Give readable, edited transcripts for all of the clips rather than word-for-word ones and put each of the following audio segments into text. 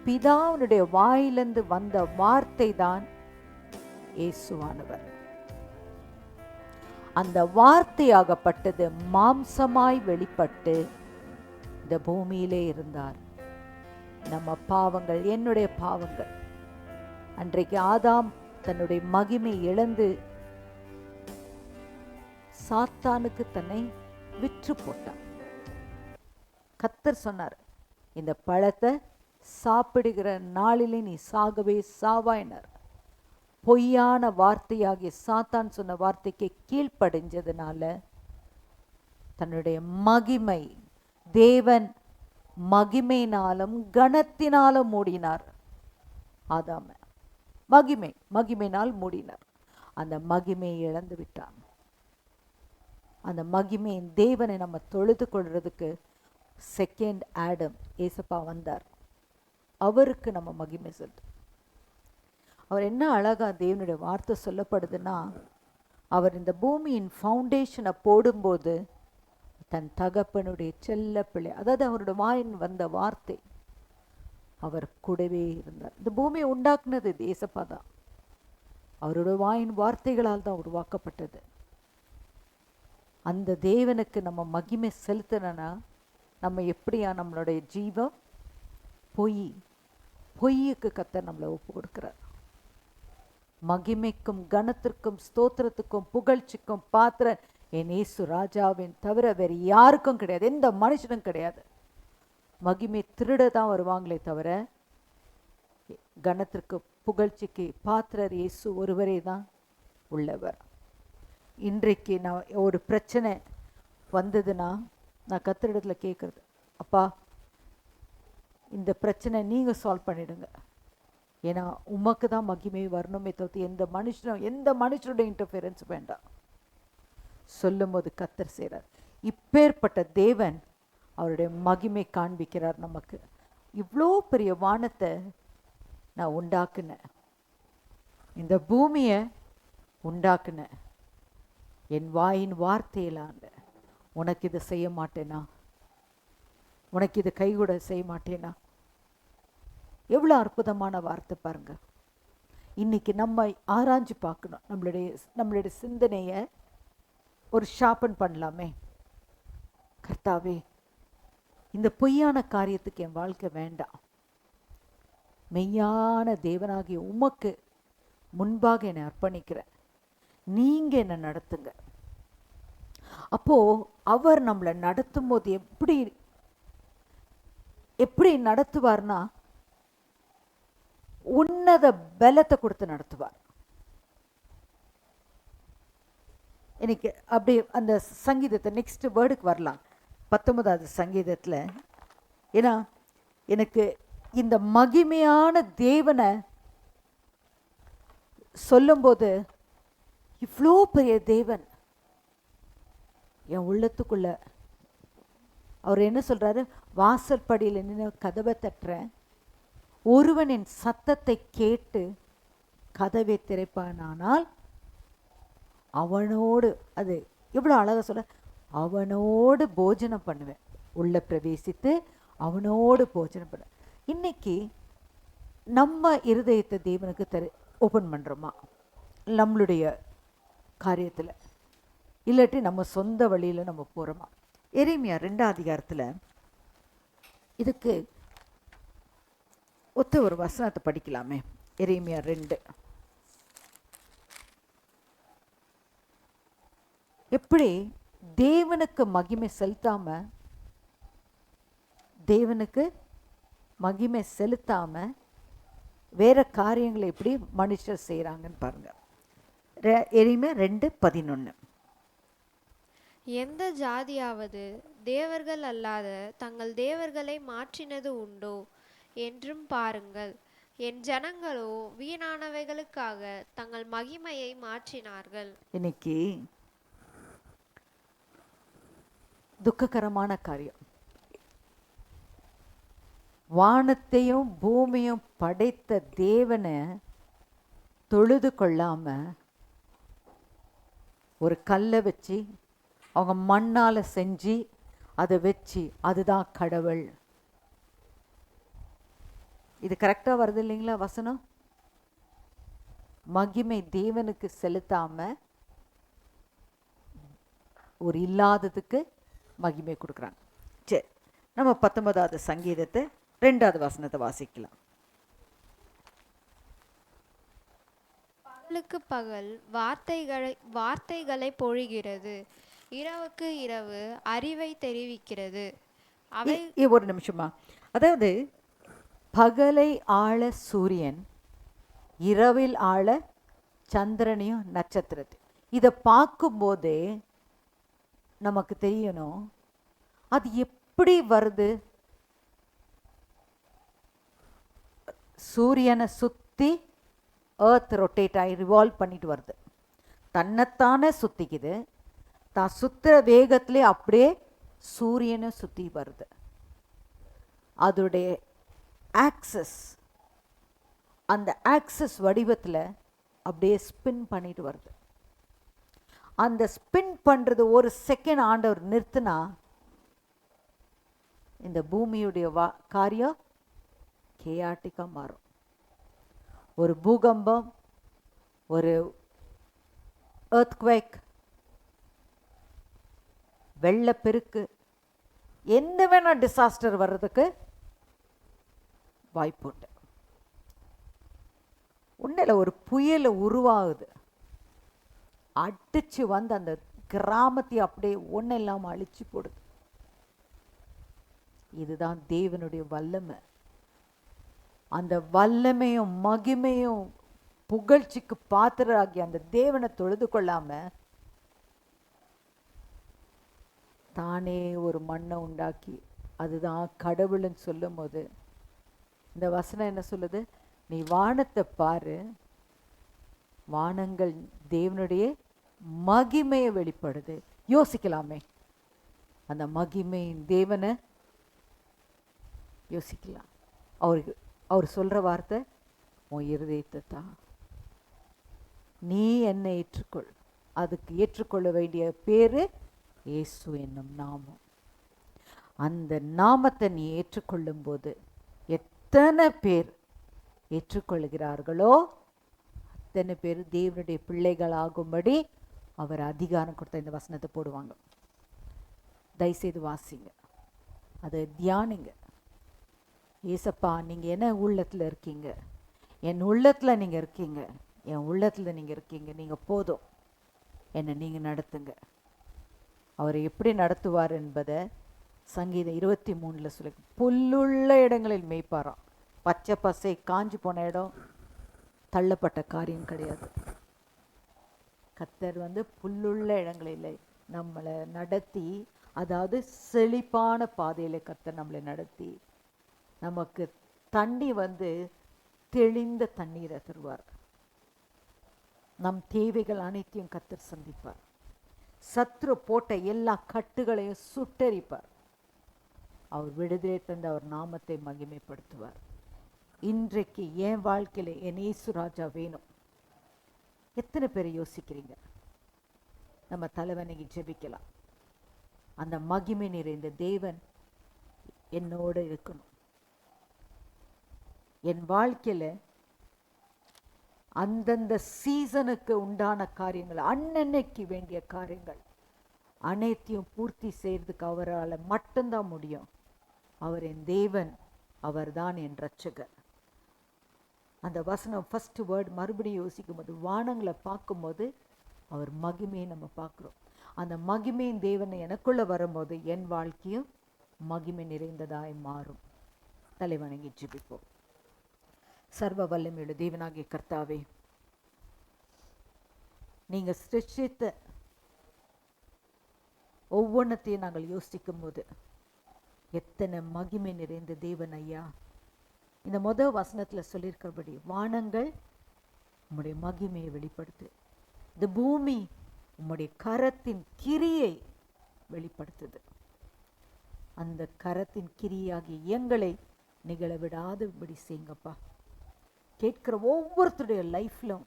பிதாவினுடைய வாயிலிருந்து வந்த வார்த்தை தான் இயேசுவானவர். அந்த வார்த்தையாகப்பட்டது மாம்சமாய் வெளிப்பட்டு இந்த பூமியிலே இருந்தார். நம்ம பாவங்கள், என்னுடைய பாவங்கள், அன்றைக்கு ஆதாம் தன்னுடைய மகிமை இழந்து சாத்தானுக்கு தன்னை விற்று போட்டான். கர்த்தர் சொன்னார், இந்த பழத்தை சாப்பிடுகிற நாளிலே நீ சாகவே சாவாயினார். பொய்யான வார்த்தையாகிய சாத்தான் சொன்ன வார்த்தைக்கு கீழ்ப்படிஞ்சதுனால தன்னுடைய மகிமை, தேவன் மகிமையினாலும் கனத்தினாலும் மூடினார் ஆதாம. மகிமையினால் மூடினார். அந்த மகிமையை இழந்து விட்டான். அந்த மகிமையின் தேவனை நம்ம தொழுது கொள்றதுக்கு செகண்ட் ஆடம் ஏசப்பா வந்தார். அவருக்கு நம்ம மகிமை செலுத்தும். அவர் என்ன அழகா தேவனுடைய வார்த்தை சொல்லப்படுதுன்னா, அவர் இந்த பூமியின் ஃபவுண்டேஷனை போடும்போது தன் தகப்பனுடைய செல்ல பிள்ளை, அதாவது அவருடைய வாயின் வந்த வார்த்தை, அவர் கூடவே இருந்தார். இந்த பூமியை உண்டாக்குனது ஏசப்பா தான். அவருடைய வாயின் வார்த்தைகளால் தான் உருவாக்கப்பட்டது. அந்த தேவனுக்கு நம்ம மகிமை செலுத்தணும்னா நம்ம எப்படியா நம்மளுடைய ஜீவம் பொய்யுக்கு கர்த்தர் நம்மளை ஒப்பு கொடுக்கிறார். மகிமைக்கும் கனத்திற்கும் ஸ்தோத்திரத்துக்கும் புகழ்ச்சிக்கும் பாத்திர என் இயேசு ராஜாவின் தவிர வேறு யாருக்கும் கிடையாது, எந்த மனுஷனும் கிடையாது. மகிமை திருட தான் வருவாங்களே தவிர கனத்திற்கு புகழ்ச்சிக்கு பாத்திரர் இயேசு ஒருவரே தான் உள்ளவர். இன்றைக்கு நான் ஒரு பிரச்சனை வந்ததுன்னா நான் கர்த்தரிடத்தில் கேட்குறது, அப்பா இந்த பிரச்சனை நீங்கள் சால்வ் பண்ணிடுங்க, ஏன்னா உமக்கு தான் மகிமை வரணுமே தவிர்த்து எந்த மனுஷனுடைய இன்டர்ஃபியரன்ஸ் வேண்டாம் சொல்லும் போது கர்த்தர் செய்கிறார். இப்பேற்பட்ட தேவன் அவருடைய மகிமை காண்பிக்கிறார் நமக்கு. இவ்வளோ பெரிய வானத்தை நான் உண்டாக்குனேன், இந்த பூமியை உண்டாக்குனேன், என் வாயின் வார்த்தையிலாண்ட உனக்கு இதை செய்ய மாட்டேனா, உனக்கு இது கைகூட செய்ய மாட்டேனா? எவ்வளோ அற்புதமான வார்த்தை பாருங்க. இன்னைக்கு நம்ம ஆராய்ஞ்சு பார்க்கணும். நம்மளுடைய சிந்தனையை ஒரு ஷார்பன் பண்ணலாமே. கர்த்தாவே, இந்த பொய்யான காரியத்துக்கு என் வாழ்க்கை வேண்டாம், மெய்யான தேவனாகிய உமக்கு முன்பாக என்னை அர்ப்பணிக்கிறேன், நீங்க என்னை நடத்துங்க. அப்போ அவர் நம்மளை நடத்தும் போது எப்படி நடத்துவார்னா, உன்னத பலத்தை கொடுத்து நடத்துவார். எனக்கு அப்படி அந்த சங்கீதத்தை நெக்ஸ்ட் வேர்டுக்கு வரலாம், 19வது சங்கீதத்தில். ஏன்னா எனக்கு இந்த மகிமையான தேவனை சொல்லும்போது, இவ்வளோ பெரிய தேவன் என் உள்ளத்துக்குள்ள, அவர் என்ன சொல்றாரு, வாசல் படியில் நின்று கதவை தட்டுறேன், ஒருவன் என் சத்தத்தை கேட்டு கதவை திறப்பானால் அவனோடு, அது எவ்வளோ அழகா சொல்ல, அவனோடு போஜனம் பண்ணுவேன், உள்ள பிரவேசித்து அவனோடு போஜனம் பண்ண. இன்னைக்கு நம்ம இருதயத்தை தேவனுக்கு ஓப்பன் பண்ணுறோமா நம்மளுடைய காரியத்தில், இல்லாட்டி நம்ம சொந்த வழியில் நம்ம போகிறோமா? எரேமியா 2ஆம் அதிகாரத்தில் இதுக்கு ஒத்த ஒரு வசனத்தை படிக்கலாமே. எரேமியா 2. எப்படி தேவனுக்கு மகிமை செலுத்தாம வேற காரியங்களை எப்படி மனுஷர் செய்கிறாங்கன்னு பாருங்க. எரேமியா 2:11. எந்த ஜாதியாவது தேவர்கள் அல்லாத தங்கள் தேவர்களை மாற்றினது உண்டோ என்றும் பாருங்கள். என் ஜனங்களோ வீணானவைகளுக்காக தங்கள் மகிமையை மாற்றினார்கள். இன்னைக்கு துக்ககரமான காரியம், வானத்தையும் பூமியும் படைத்த தேவனை தொழுது கொள்ளாம ஒரு கல்லை வச்சு அவங்க மண்ணால் செஞ்சு அதை வச்சு அதுதான் கடவுள். இது கரெக்டா வருது இல்லைங்களா வசனம்? மகிமை தேவனுக்கு செலுத்தாம ஒரு இல்லாததுக்கு மகிமை கொடுக்குறாங்க. சரி, நம்ம 19வது சங்கீதத்தை 2வது வசனத்தை வாசிக்கலாம். பகலுக்கு பகல் வார்த்தைகளை பொழிகிறது, இரவுக்கு இரவு அறிவை தெரிவிக்கிறது. அவை ஒரு நிமிஷமா, அதாவது பகலை ஆள சூரியன், இரவில் ஆள சந்திரனையும் நட்சத்திரத்தை. இதை பார்க்கும்போதே நமக்கு தெரியணும் அது எப்படி வருது. சூரியனை சுற்றி எர்த் ரொட்டேட் ஆகி ரிவால்வ் பண்ணிட்டு வருது, தன்னைத்தானே சுற்றிக்குது, தான் சுற்றுற வேகத்திலே அப்படியே சூரியனை சுற்றி வருது. அதோடைய ஆக்சஸ், அந்த ஆக்சஸ் வடிவத்தில் அப்படியே ஸ்பின் பண்ணிட்டு வருது. அந்த ஸ்பின் பண்ணுறது ஒரு செகண்ட் ஆண்டவர் நிறுத்தினா இந்த பூமியுடைய காரியம் கேயாட்டிக்காக மாறும். ஒரு பூகம்பம், ஒரு எர்த்குவேக், வெள்ளப்பெருக்கு, எந்த வேணா டிசாஸ்டர் வர்றதுக்கு வாய்ப்பு உண்டு. உண்மையில் ஒரு புயல் உருவாகுது, அடிச்சு வந்து அந்த கிராமத்தை அப்படியே ஒன்றும் இல்லாமல் அழிச்சு போடுது. இதுதான் தேவனுடைய வல்லமை. அந்த வல்லமையும் மகிமையும் புகழ்ச்சிக்கு பாத்திரராகி அந்த தேவனை தொழுது கொள்ளாம தானே ஒரு மண்ணை உண்டாக்கி அதுதான் கடவுள்னு சொல்லும் போது இந்த வசனம் என்ன சொல்லுது? நீ வானத்தை பாரு, வானங்கள் தேவனுடைய மகிமையை வெளிப்படுது. யோசிக்கலாமே, அந்த மகிமையின் தேவனை யோசிக்கலாம். அவர் சொல்ற வார்த்தை, உன் இருதயத்தை தான், நீ என்னை ஏற்றுக்கொள். அதுக்கு ஏற்றுக்கொள்ள வேண்டிய பேரு இயேசு என்னும் நாமம். அந்த நாமத்தை நீ ஏற்றுக்கொள்ளும் போது எத்தனை பேர் ஏற்றுக்கொள்கிறார்களோ அத்தனை பேர் தேவனுடைய பிள்ளைகள் ஆகும்படி அவர் அதிகாரம் கொடுத்த இந்த வசனத்தை போடுவாங்க. தயவுசெய்து வாசிங்க, அதை தியானிங்க. ஏசப்பா, நீங்கள் என்ன உள்ளத்தில் இருக்கீங்க? என் உள்ளத்தில் நீங்கள் இருக்கீங்க, என் உள்ளத்தில் நீங்கள் இருக்கீங்க, நீங்கள் போதும், என்னை நீங்கள் நடத்துங்க. அவர் எப்படி நடத்துவார் என்பதை சங்கீதம் 23 சொல்லி, புல்லுள்ள இடங்களில் மேய்ப்பாராம். பச்சை பசை காஞ்சி போன இடம் தள்ளப்பட்ட காரியம் கிடையாது. கர்த்தர் புல்லுள்ள இடங்களில் நம்மளை நடத்தி, அதாவது செழிப்பான பாதையில் கர்த்தர் நம்மளை நடத்தி நமக்கு தண்ணி தெளிந்த தண்ணீரை தருவார். நம் தேவைகள் அனைத்தையும் கர்த்தர் சந்திப்பார். சத்ரு போட்ட எல்லா கட்டுகளையும் சுட்டரிப்பார். அவர் விடுதலை தந்து அவர் நாமத்தை மகிமைப்படுத்துவார். இன்றைக்கு என் வாழ்க்கையில் என் இயேசு ராஜா வேணும். எத்தனை பேர் யோசிக்கிறீங்க? நம்ம தலைவனைக்கு ஜெபிக்கலாம். அந்த மகிமை நிறைந்த தேவன் என்னோடு இருக்கணும். என் வாழ்க்கையில் அந்தந்த சீசனுக்கு உண்டான காரியங்கள், அன்னன்னைக்கு வேண்டிய காரியங்கள் அனைத்தையும் பூர்த்தி செய்யறதுக்கு அவரால் மட்டும்தான் முடியும். அவர் என் தேவன், அவர்தான் என் இரட்சகர். அந்த வசனம் ஃபர்ஸ்ட் வேர்ட் மறுபடியும் யோசிக்கும் போது, வானங்களை பார்க்கும்போது அவர் மகிமையை நம்ம பார்க்குறோம். அந்த மகிமையின் தேவனை எனக்குள்ள வரும்போது என் வாழ்க்கையும் மகிமை நிறைந்ததாய் மாறும். தலைவணங்கி ஜெபிப்போம். சர்வ வல்லமையுள்ள தேவனாகிய கர்த்தாவே, நீங்க சிருஷ்டித்த ஒவ்வொன்றத்தையும் நாங்கள் யோசிக்கும் போது எத்தனை மகிமை நிறைந்த தேவன் ஐயா. இந்த முதல் வசனத்துல சொல்லியிருக்கிறபடி வானங்கள் உம்முடைய மகிமையை வெளிப்படுத்து, இந்த பூமி உம்முடைய கரத்தின் கிரியை வெளிப்படுத்துது. அந்த கரத்தின் கிரியாகி எங்களை நிகழ விடாதபடி செய்யுங்கப்பா. கேட்கிற ஒவ்வொருத்தருடைய லைஃப்லும்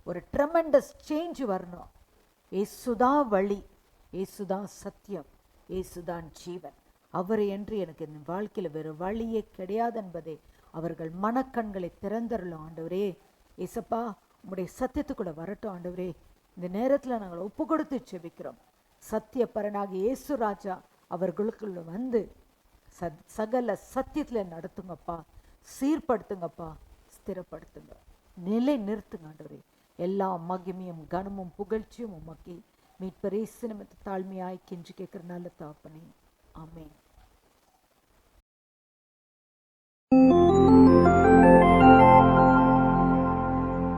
ஒரு ட்ரெமெண்டஸ் சேஞ்ச் வரணும். இயேசுதான் வழி, இயேசுதான் சத்தியம், இயேசுதான் ஜீவன். அவரை என்று எனக்கு என் வாழ்க்கையில் வேறு வழியே கிடையாது என்பதை அவர்கள் மனக்கண்களை திறந்தரலும் ஆண்டவரே. ஏசப்பா, உம்முடைய சத்தியத்துக்குள்ள வரட்டும் ஆண்டவரே. இந்த நேரத்தில் நாங்கள் ஒப்பு கொடுத்து செபிக்கிறோம். சத்திய பரனாகி இயேசு ராஜா அவர்களுக்குள்ள வந்து சகல சத்தியத்தில் நடத்துங்கப்பா, சீர்படுத்துங்கப்பா, ஸ்திரப்படுத்துங்க, நிலை நிறுத்துங்க ஆண்டவரே. எல்லா மகிமையும் கனமும் புகழ்ச்சியும் உமக்கி மீட்பரே சினமத்து தாழ்மையாய் கெஞ்சி கேட்கிற நல்ல தாப்பனே. ஆமென்.